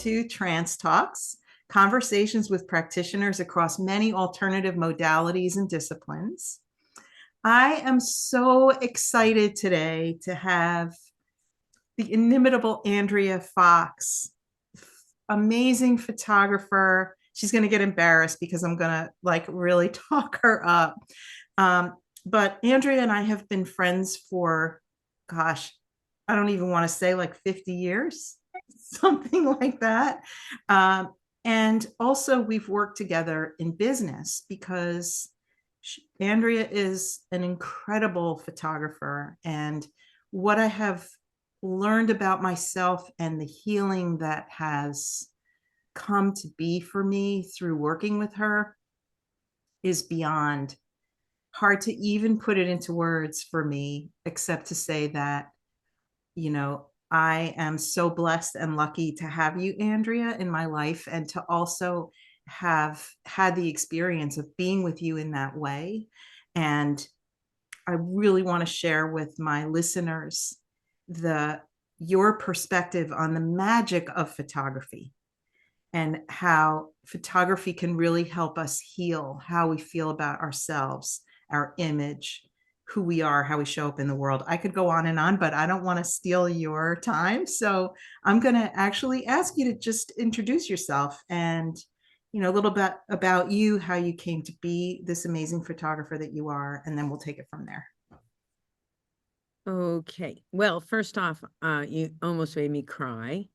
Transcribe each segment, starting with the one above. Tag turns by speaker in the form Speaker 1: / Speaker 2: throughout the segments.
Speaker 1: to Trance Talks, conversations with practitioners across many alternative modalities and disciplines. I am so excited today to have the inimitable Andrea Phox, amazing photographer. She's going to get embarrassed because I'm going to really talk her up. But Andrea and I have been friends for, gosh, I don't even want to say 50 years, something like that. And also we've worked together in business because Andrea is an incredible photographer. And what I have learned about myself and the healing that has come to be for me through working with her is beyond hard to even put it into words for me, except to say that, I am so blessed and lucky to have you, Andrea, in my life, and to also have had the experience of being with you in that way. And I really want to share with my listeners your perspective on the magic of photography and how photography can really help us heal how we feel about ourselves, our image, who we are, how we show up in the world. I could go on and on, but I don't want to steal your time. So I'm going to actually ask you to just introduce yourself and, a little bit about you, how you came to be this amazing photographer that you are, and then we'll take it from there.
Speaker 2: Okay. Well, first off, you almost made me cry.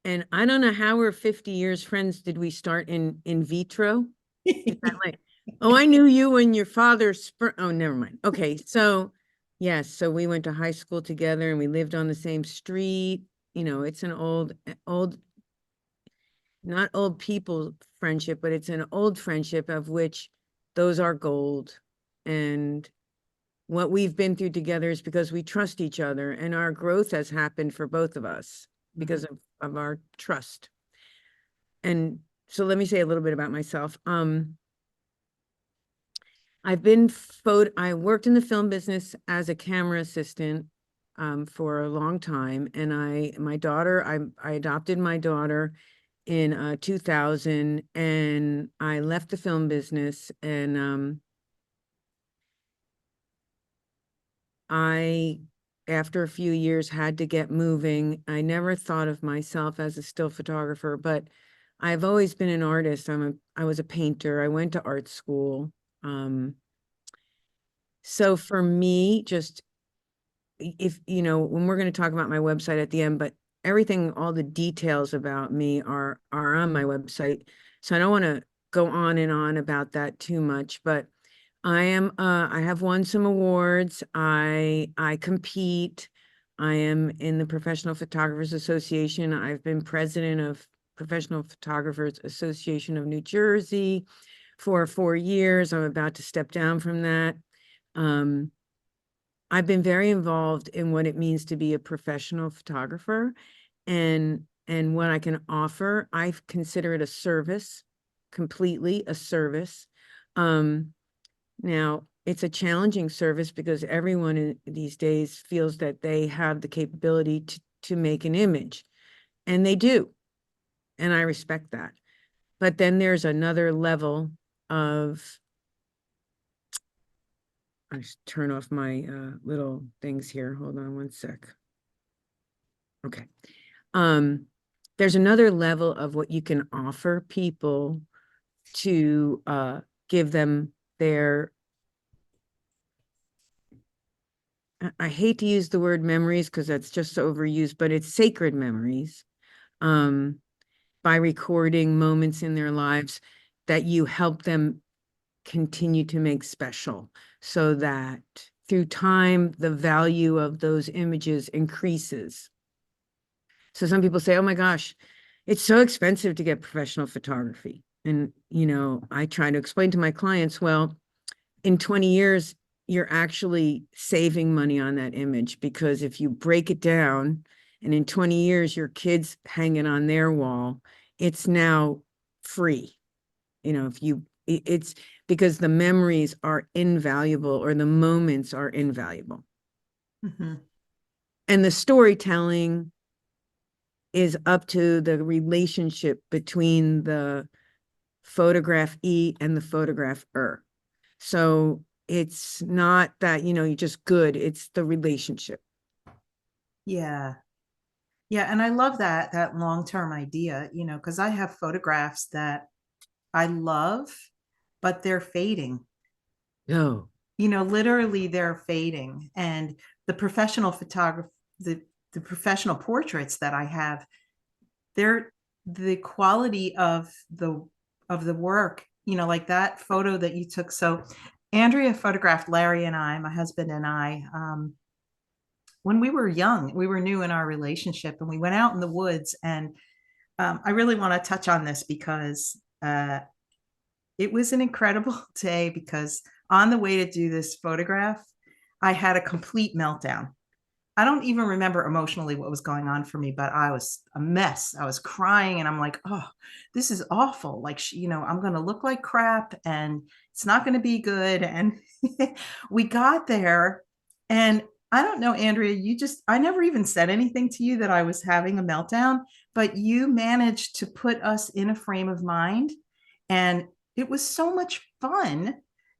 Speaker 2: And I don't know how we're 50 years friends. Did we start in vitro? Is that like, oh, I knew you and your father's oh, never mind. Okay. So yes, so we went to high school together and we lived on the same street. It's an old, not old people friendship, but it's an old friendship of which those are gold. And what we've been through together is because we trust each other, and our growth has happened for both of us because of our trust. And so let me say a little bit about myself. I worked in the film business as a camera assistant for a long time. And I adopted my daughter in 2000, and I left the film business, and I, after a few years, had to get moving. I never thought of myself as a still photographer, but I've always been an artist. I was a painter. I went to art school. So for me, just if, when we're going to talk about my website at the end, but everything, all the details about me are on my website. So I don't want to go on and on about that too much, but I have won some awards. I compete. I am in the Professional Photographers Association. I've been president of Professional Photographers Association of New Jersey for 4 years. I'm about to step down from that. I've been very involved in what it means to be a professional photographer, and what I can offer. I consider it a service, completely a service. Now, it's a challenging service because everyone these days feels that they have the capability to make an image, and they do. And I respect that. But then there's another level of, I just turn off my little things here. Hold on one sec. Okay. There's another level of what you can offer people to give them their, I hate to use the word memories because that's just overused, but it's sacred memories, by recording moments in their lives that you help them continue to make special, so that through time, the value of those images increases. So some people say, oh my gosh, it's so expensive to get professional photography. And, I try to explain to my clients, well, in 20 years, you're actually saving money on that image, because if you break it down and in 20 years, your kid's hanging on their wall, it's now free. It's because the memories are invaluable, or the moments are invaluable. And the storytelling is up to the relationship between the photograph-ee and the photographer. So it's not that, you're just good. It's the relationship.
Speaker 1: Yeah. Yeah. And I love that long-term idea, because I have photographs that I love, but they're fading.
Speaker 2: Oh.
Speaker 1: Literally they're fading. And the professional photography, the professional portraits that I have, they're the quality of the work, like that photo that you took. So Andrea photographed Larry and I, my husband and I, when we were young. We were new in our relationship, and we went out in the woods. And I really want to touch on this because it was an incredible day, because on the way to do this photograph, I had a complete meltdown. I don't even remember emotionally what was going on for me, but I was a mess. I was crying, and I'm like, oh, this is awful. Like, I'm going to look like crap, and it's not going to be good. And we got there, and I don't know, Andrea, I never even said anything to you that I was having a meltdown, but you managed to put us in a frame of mind. And it was so much fun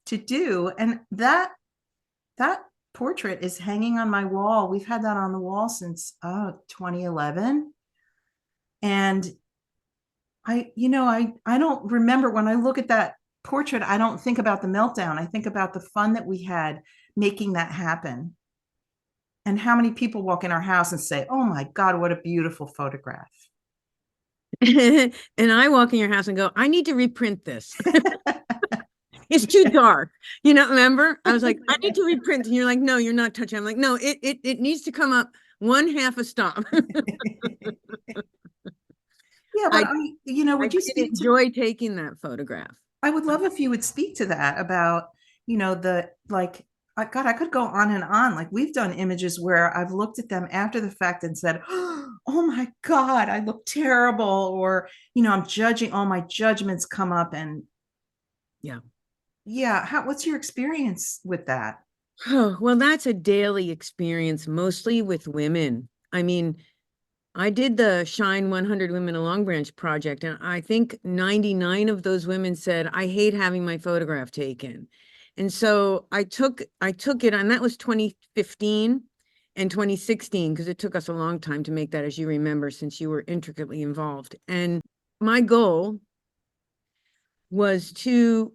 Speaker 1: to do. And that portrait is hanging on my wall. We've had that on the wall since 2011. And I don't remember, when I look at that portrait, I don't think about the meltdown. I think about the fun that we had making that happen. And how many people walk in our house and say, "Oh my God, what a beautiful photograph."
Speaker 2: And I walk in your house and go, I need to reprint this. It's too dark. Remember? I was like, I need to reprint. And you're like, no, you're not touching. I'm like, no, it needs to come up one half a stop.
Speaker 1: Yeah, but
Speaker 2: I
Speaker 1: would you
Speaker 2: did
Speaker 1: speak to,
Speaker 2: enjoy taking that photograph.
Speaker 1: I would love if you would speak to that about, the, like, God, I could go on and on. Like, we've done images where I've looked at them after the fact and said, "Oh my God, I look terrible," or, I'm judging, all my judgments come up. And
Speaker 2: Yeah.
Speaker 1: yeah, what's your experience with that?
Speaker 2: Oh, well, that's a daily experience, mostly with women. I mean, I did the Shine 100 Women of Long Branch project, and I think 99 of those women said, I hate having my photograph taken. And so I took it, and that was 2015 and 2016, because it took us a long time to make that, as you remember, since you were intricately involved. And my goal was to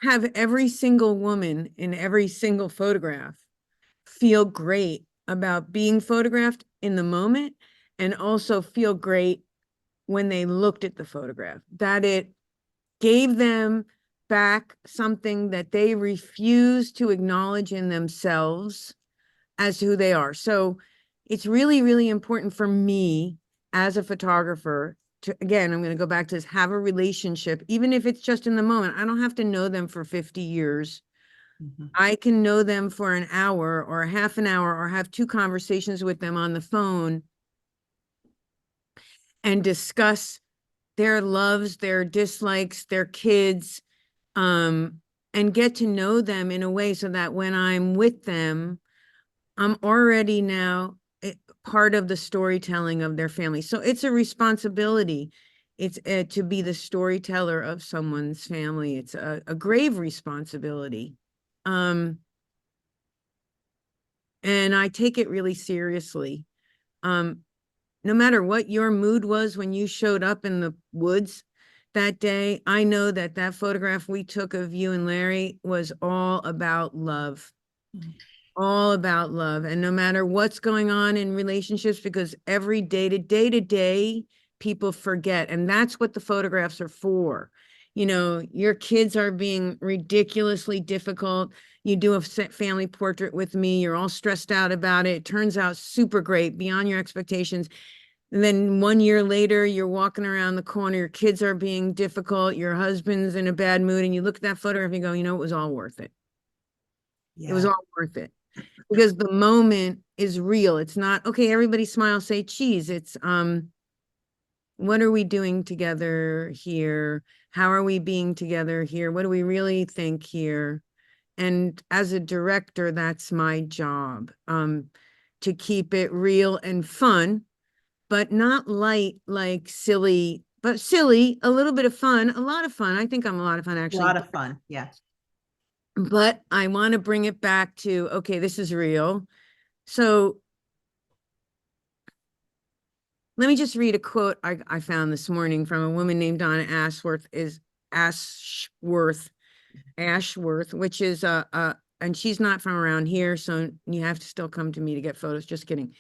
Speaker 2: have every single woman in every single photograph feel great about being photographed in the moment, and also feel great when they looked at the photograph, that it gave them back something that they refuse to acknowledge in themselves as who they are. So it's really, really important for me as a photographer to, again, I'm going to go back to this, have a relationship, even if it's just in the moment. I don't have to know them for 50 years.
Speaker 1: Mhm.
Speaker 2: I can know them for an hour or a half an hour, or have two conversations with them on the phone and discuss their loves, their dislikes, their kids, and get to know them in a way so that when I'm with them, I'm already now part of the storytelling of their family. So it's a responsibility. It's to be the storyteller of someone's family. It's a grave responsibility. And I take it really seriously. No matter what your mood was when you showed up in the woods that day, I know that that photograph we took of you and Larry was all about love. All about love. And no matter what's going on in relationships, because every day to day, people forget. And that's what the photographs are for. Your kids are being ridiculously difficult. You do a family portrait with me, you're all stressed out about it. It turns out super great, beyond your expectations. And then 1 year later, you're walking around the corner, your kids are being difficult, your husband's in a bad mood, and you look at that photograph and you go, it was all worth it. It was
Speaker 1: Yeah.
Speaker 2: all worth it. Because the moment is real. It's not, okay, everybody smile, say cheese. It's what are we doing together here? How are we being together here? What do we really think here? And as a director, that's my job, to keep it real and fun, but not light, like silly, but silly, a little bit of fun, a lot of fun. I think I'm a lot of fun,
Speaker 1: A
Speaker 2: actually.
Speaker 1: lot of fun. Yeah.
Speaker 2: But I want to bring it back to, okay, this is real. So let me just read a quote I found this morning from a woman named Donna Ashworth, which is and she's not from around here, so you have to still come to me to get photos. Just kidding.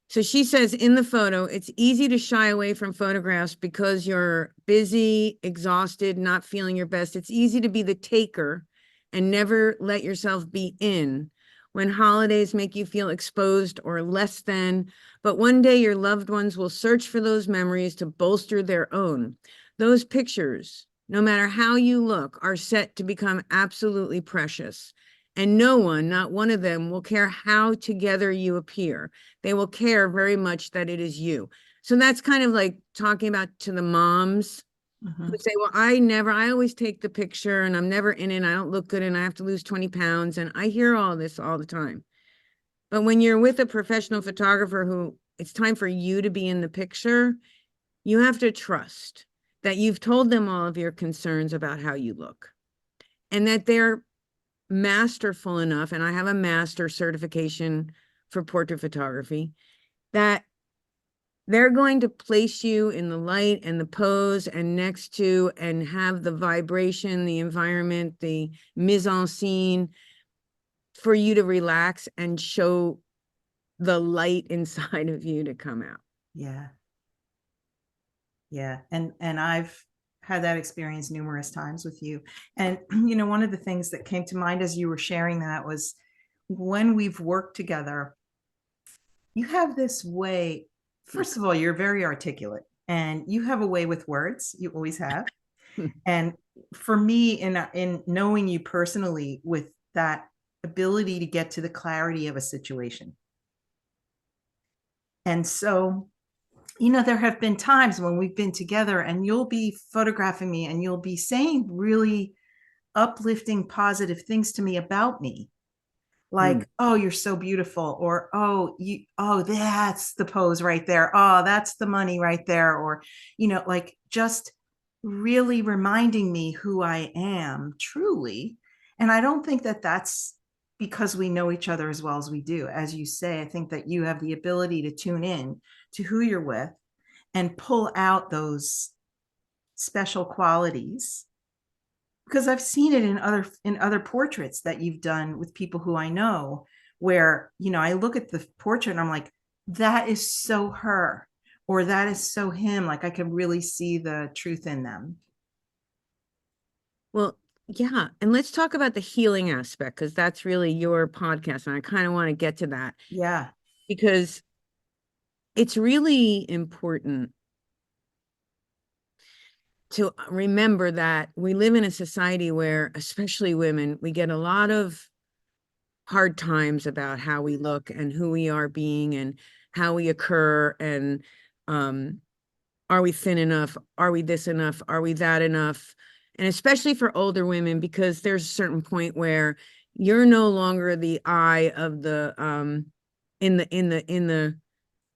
Speaker 2: So she says in the photo, it's easy to shy away from photographs because you're busy, exhausted, not feeling your best. It's easy to be the taker and never let yourself be in. When holidays make you feel exposed or less than, but one day your loved ones will search for those memories to bolster their own. Those pictures, no matter how you look, are set to become absolutely precious. And no one, not one of them, will care how together you appear. They will care very much that it is you. So that's kind of like talking about to the moms who say, well, I always take the picture and I'm never in it. I don't look good and I have to lose 20 pounds. And I hear all this all the time. But when you're with a professional photographer who it's time for you to be in the picture, you have to trust that you've told them all of your concerns about how you look and that they're masterful enough, and I have a master certification for portrait photography, that they're going to place you in the light and the pose and next to and have the vibration, the environment, the mise en scene for you to relax and show the light inside of you to come out.
Speaker 1: Yeah. Yeah. And I've had that experience numerous times with you. And, one of the things that came to mind as you were sharing that was when we've worked together, you have this way. First of all, you're very articulate and you have a way with words. You always have. And for me, in knowing you personally, with that ability to get to the clarity of a situation. And so, there have been times when we've been together and you'll be photographing me and you'll be saying really uplifting, positive things to me about me. Like, oh, you're so beautiful, or oh, that's the pose right there. Oh, that's the money right there. Or, like just really reminding me who I am truly. And I don't think that that's because we know each other as well as we do. As you say, I think that you have the ability to tune in to who you're with and pull out those special qualities, because I've seen it in other portraits that you've done with people who I know, where I look at the portrait and I'm like, that is so her, or that is so him. Like I can really see the truth in them.
Speaker 2: Well, yeah. And let's talk about the healing aspect, because that's really your podcast. And I kind of want to get to that
Speaker 1: Yeah.
Speaker 2: because it's really important to remember that we live in a society where, especially women, we get a lot of hard times about how we look and who we are being and how we occur. And are we thin enough? Are we this enough? Are we that enough? And especially for older women, because there's a certain point where you're no longer the eye of the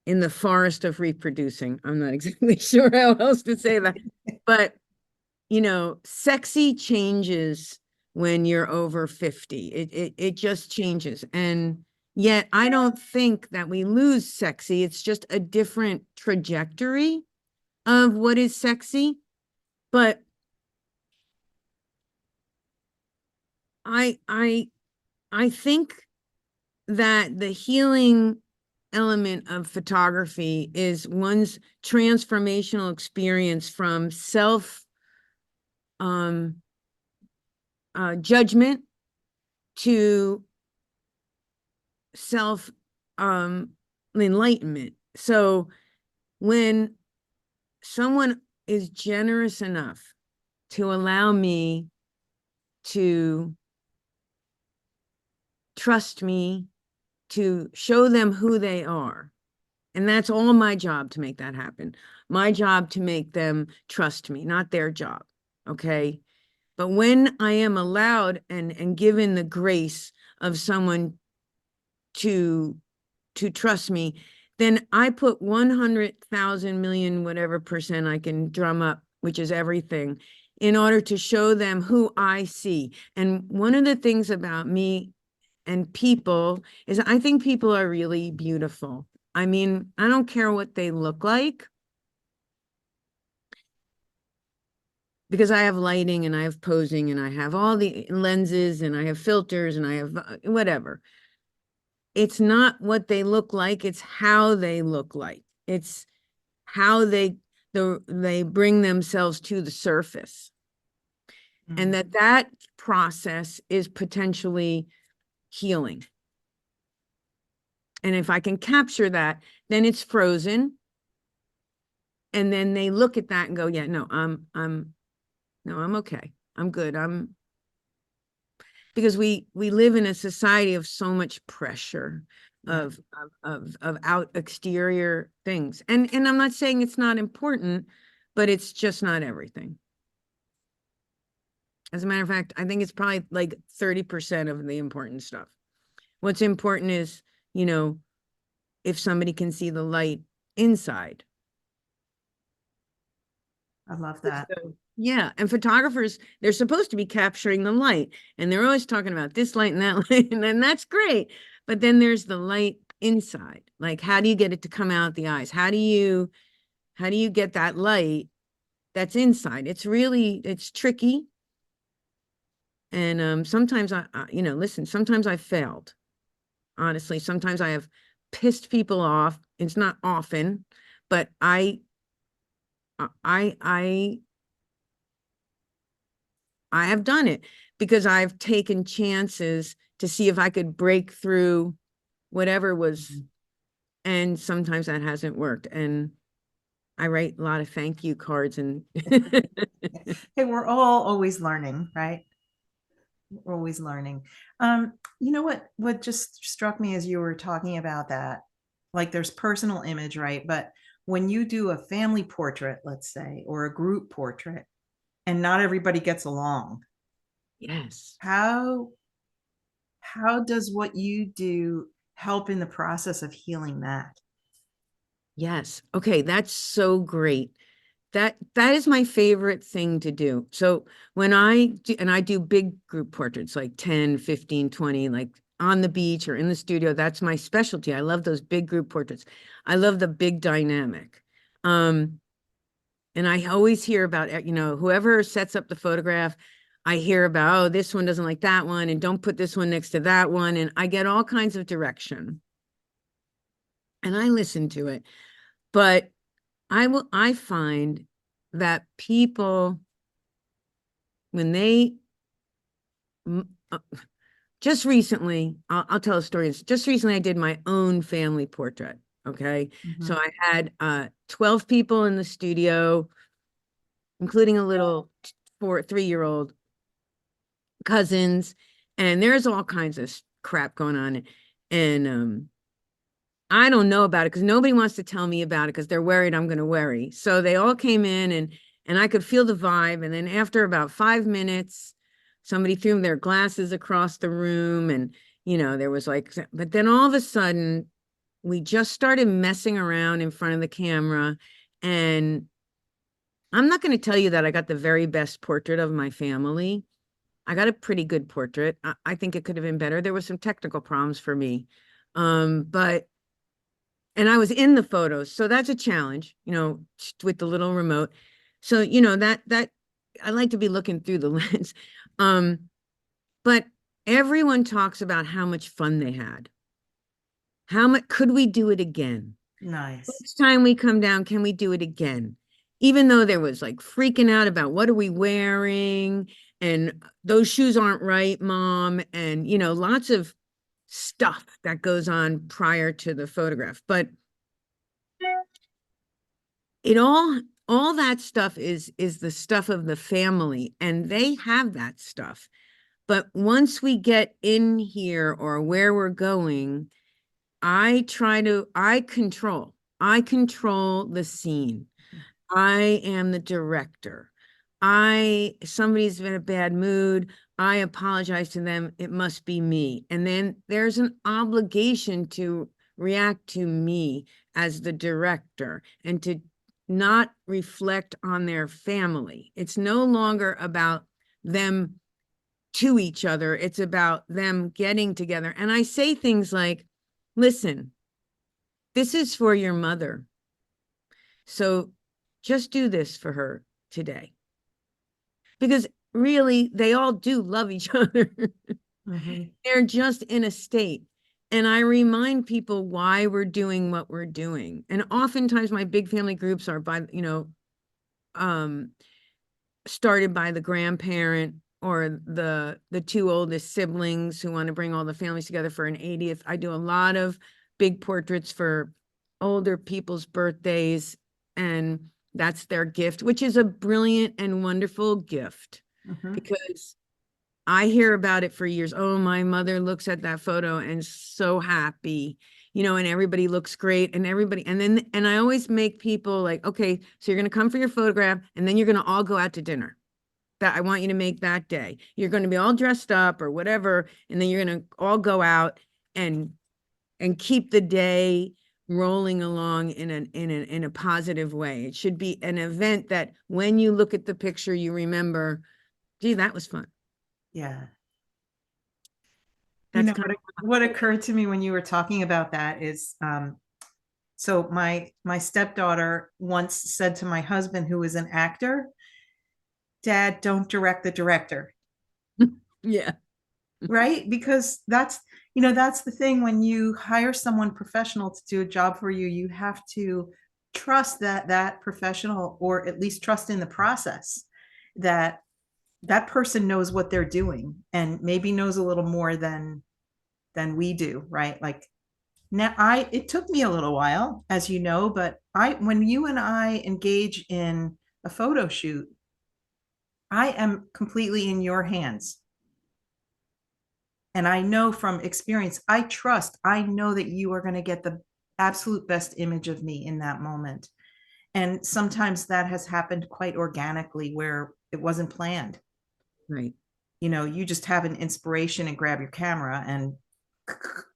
Speaker 2: in the forest of reproducing. I'm not exactly sure how else to say that, but sexy changes when you're over 50. It just changes. And yet I don't think that we lose sexy. It's just a different trajectory of what is sexy. But I think that the healing element of photography is one's transformational experience from self judgment to self enlightenment. So when someone is generous enough to allow me to trust me, to show them who they are, and that's all my job to make that happen. My job to make them trust me, not their job. Okay. But when I am allowed and given the grace of someone to trust me, then I put 100,000 million, whatever percent I can drum up, which is everything, in order to show them who I see. And one of the things about me and people is I think people are really beautiful. I mean, I don't care what they look like, because I have lighting and I have posing and I have all the lenses and I have filters and I have whatever. It's not what they look like, it's how they look like. It's how they bring themselves to the surface. And that process is potentially healing. And if I can capture that, then it's frozen. And then they look at that and go, yeah, no, I'm okay. I'm good. Because we live in a society of so much pressure of out exterior things. And I'm not saying it's not important, but it's just not everything. As a matter of fact, I think it's probably like 30% of the important stuff. What's important is, you know, if somebody can see the light inside.
Speaker 1: I love that.
Speaker 2: So, yeah. And photographers, they're supposed to be capturing the light, and they're always talking about this light and that light, and then that's great. But then there's the light inside. Like, how do you get it to come out the eyes? How do you get that light that's inside? It's tricky. And sometimes listen, sometimes I failed. Honestly, sometimes I have pissed people off. It's not often, but I have done it because I've taken chances to see if I could break through whatever was, and sometimes that hasn't worked. And I write a lot of thank you cards and
Speaker 1: Hey, we're all always learning, right? We're always learning. You know what just struck me as you were talking about that, like there's personal image, right? But when you do a family portrait, let's say, or a group portrait, and not everybody gets along,
Speaker 2: yes.
Speaker 1: How does what you do help in the process of healing that?
Speaker 2: Yes. Okay, that's so great. That is my favorite thing to do. So when I do big group portraits, like 10, 15, 20, like on the beach or in the studio, that's my specialty. I love those big group portraits. I love the big dynamic. And I always hear about, whoever sets up the photograph, I hear about, oh, this one doesn't like that one, and don't put this one next to that one. And I get all kinds of direction. And I listen to it. But I find that people, when they just recently, I'll tell a story. Just recently, I did my own family portrait. Okay. So I had 12 people in the studio, including a little 3-year-old cousins, and there's all kinds of crap going on. And I don't know about it because nobody wants to tell me about it because they're worried I'm going to worry. So they all came in and I could feel the vibe. And then after about 5 minutes, somebody threw their glasses across the room, and there was like, but then all of a sudden we just started messing around in front of the camera. And I'm not going to tell you that I got the very best portrait of my family. I got a pretty good portrait. I think it could have been better. There were some technical problems for me. And I was in the photos. So that's a challenge, with the little remote. So, that I like to be looking through the lens. But everyone talks about how much fun they had. How much could we do it again?
Speaker 1: Nice.
Speaker 2: Next time we come down, can we do it again? Even though there was like freaking out about what are we wearing? And those shoes aren't right, Mom. And, lots of stuff that goes on prior to the photograph. But it all that stuff is the stuff of the family, and they have that stuff. But once we get in here or where we're going, I control the scene. I am the director. Somebody's in a bad mood, I apologize to them. It must be me. And then there's an obligation to react to me as the director and to not reflect on their family. It's no longer about them to each other. It's about them getting together. And I say things like, listen, this is for your mother. So just do this for her today. Because really, they all do love each other. They're just in a state. And I remind people why we're doing what we're doing. And oftentimes my big family groups are by, started by the grandparent or the two oldest siblings who want to bring all the families together for an 80th. I do a lot of big portraits for older people's birthdays, and that's their gift, which is a brilliant and wonderful gift because I hear about it for years. Oh, my mother looks at that photo and so happy, and everybody looks great and and I always make people like, okay, so you're going to come for your photograph and then you're going to all go out to dinner. That I want you to make that day. You're going to be all dressed up or whatever, and then you're going to all go out and keep the day rolling along in a positive way. It should be an event that when you look at the picture, you remember, gee, that was fun.
Speaker 1: Yeah.
Speaker 2: That's
Speaker 1: what occurred to me when you were talking about that is, so my stepdaughter once said to my husband, who is an actor, Dad, don't direct the director.
Speaker 2: Yeah.
Speaker 1: Right? Because that's the thing. When you hire someone professional to do a job for you, you have to trust that professional, or at least trust in the process, that person knows what they're doing and maybe knows a little more than we do, right? Like, now it took me a little while, as you know, but when you and I engage in a photo shoot, I am completely in your hands. And I know from experience, I know that you are going to get the absolute best image of me in that moment. And sometimes that has happened quite organically where it wasn't planned.
Speaker 2: Right.
Speaker 1: You just have an inspiration and grab your camera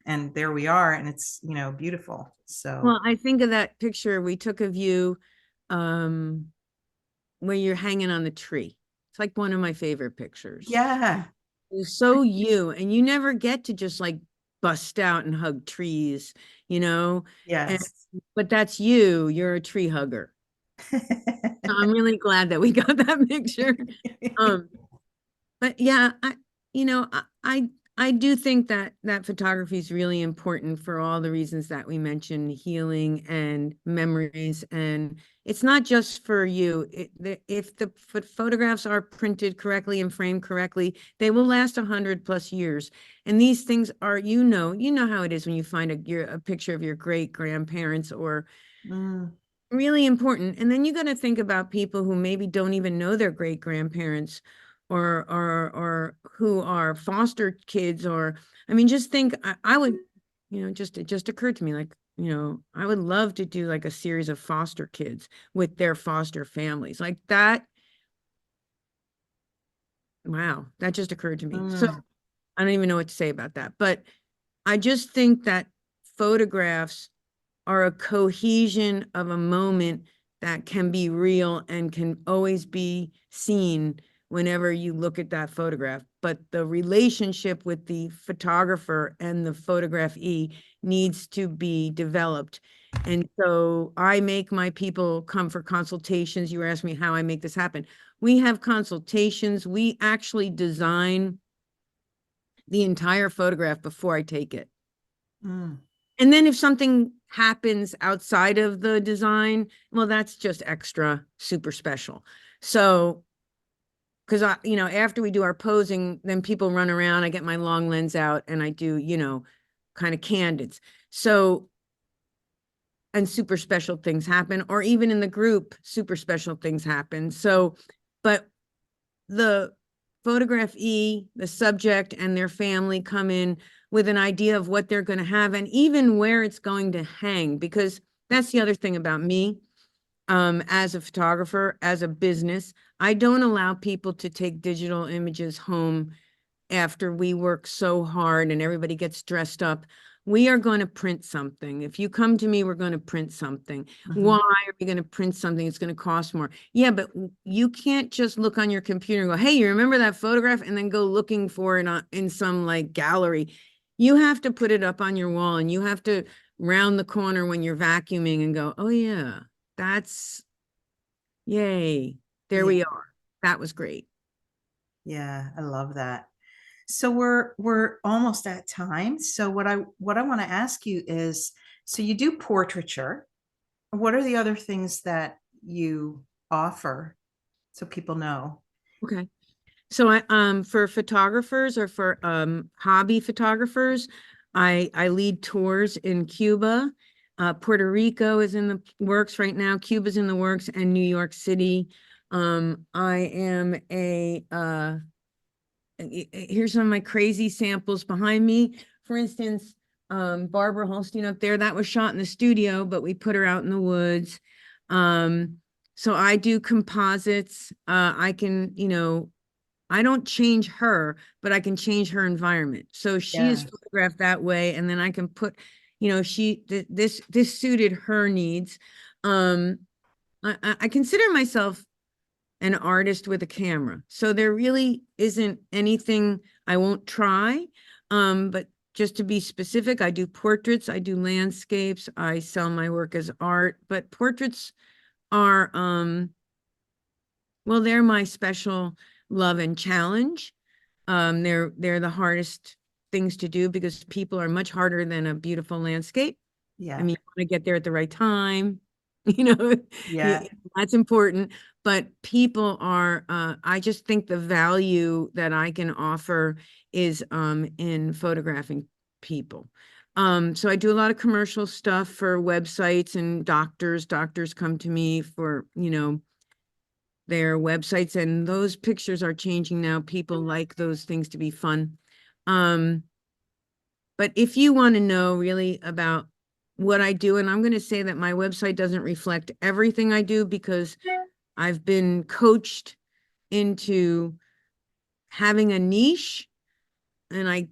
Speaker 1: and there we are. And it's, beautiful. So,
Speaker 2: well, I think of that picture we took of you, where you're hanging on the tree. It's like one of my favorite pictures.
Speaker 1: yeah.
Speaker 2: So you, and you never get to just like bust out and hug trees,
Speaker 1: Yes.
Speaker 2: But that's you. You're a tree hugger. So I'm really glad that we got that picture. But yeah, I do think that photography is really important for all the reasons that we mentioned, healing and memories. And it's not just for you. If the photographs are printed correctly and framed correctly, they will last 100+ years. And these things are, you know how it is when you find a picture of your great grandparents or really important. And then you got to think about people who maybe don't even know their great grandparents or who are foster kids, or I mean, just think I would, it just occurred to me, like, I would love to do like a series of foster kids with their foster families like that. Wow, that just occurred to me. So I don't even know what to say about that, but I just think that photographs are a cohesion of a moment that can be real and can always be seen whenever you look at that photograph. But the relationship with the photographer and the photographee needs to be developed. And so I make my people come for consultations. You were asking me how I make this happen. We have consultations. We actually design the entire photograph before I take it. And then if something happens outside of the design, well, that's just extra super special. So, because after we do our posing, then people run around, I get my long lens out and I do, kind of candids. So, and super special things happen, or even in the group, super special things happen. So, but the photography, the subject and their family come in with an idea of what they're going to have and even where it's going to hang, because that's the other thing about me. As a photographer, as a business, I don't allow people to take digital images home after we work so hard and everybody gets dressed up. we are going to print something. If you come to me, we're going to print something. Why
Speaker 1: Mhm.
Speaker 2: are we going to print something? It's going to cost more. Yeah, but you can't just look on your computer and go, hey, you remember that photograph? And then go looking for it in some like gallery. You have to put it up on your wall, and you have to round the corner when you're vacuuming and go, oh yeah, that's yay. There
Speaker 1: Yeah,
Speaker 2: we are. That was great.
Speaker 1: yeah, I love that. So we're almost at time. So what I want to ask you is, so you do portraiture. What are the other things that you offer so people know?
Speaker 2: Okay. So for photographers or for hobby photographers, I lead tours in Cuba. Puerto Rico is in the works right now. Cuba's in the works, and New York City. I am here's some of my crazy samples behind me. For instance, Barbara Holstein up there, that was shot in the studio, but we put her out in the woods. So I do composites. I can, I don't change her, but I can change her environment. So she is
Speaker 1: Yeah,
Speaker 2: photographed that way, and then I can put, this suited her needs. Um, I consider myself an artist with a camera, so there really isn't anything I won't try. But just to be specific, I do portraits, I do landscapes, I sell my work as art, but portraits are well, they're my special love and challenge. They're the hardest things to do because people are much harder than a beautiful landscape. I
Speaker 1: yeah,
Speaker 2: mean, you want to get there at the right time, you know,
Speaker 1: yeah,
Speaker 2: that's important. But people are, I just think the value that I can offer is in photographing people. So I do a lot of commercial stuff for websites and doctors. Doctors come to me for, their websites, and those pictures are changing now. People like those things to be fun. Um, but if you want to know really about what I do, and I'm going to say that my website doesn't reflect everything I do because I've been coached into having a niche, and I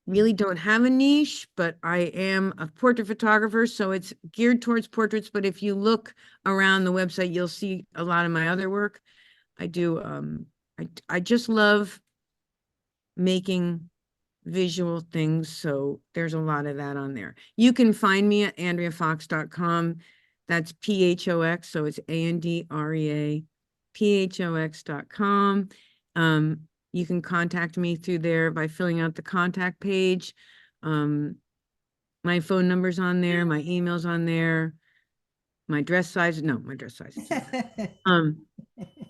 Speaker 2: really don't have a niche, but I am a portrait photographer, so it's geared towards portraits. But if you look around the website, you'll see a lot of my other work. I do I just love making visual things, so there's a lot of that on there. You can find me at andreaphox.com. That's PHOX, so it's ANDREA PHOX.com. You can contact me through there by filling out the contact page. My phone number's on there, my email's on there, my dress size, no, my dress size is in there.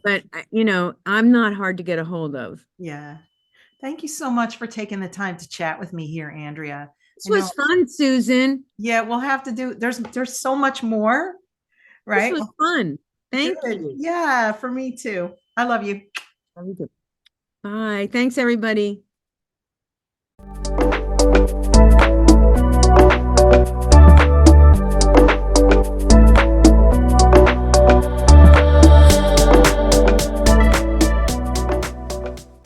Speaker 2: But I'm not hard to get a hold of.
Speaker 1: yeah. Thank you so much for taking the time to chat with me here, Andrea.
Speaker 2: This
Speaker 1: I know,
Speaker 2: was fun, Susan.
Speaker 1: yeah, we'll have to do, there's so much more,
Speaker 2: This
Speaker 1: right?
Speaker 2: was
Speaker 1: Well,
Speaker 2: fun. Thank
Speaker 1: good.
Speaker 2: you.
Speaker 1: Yeah, for me too. I love you.
Speaker 2: Very good. Bye. Thanks, everybody.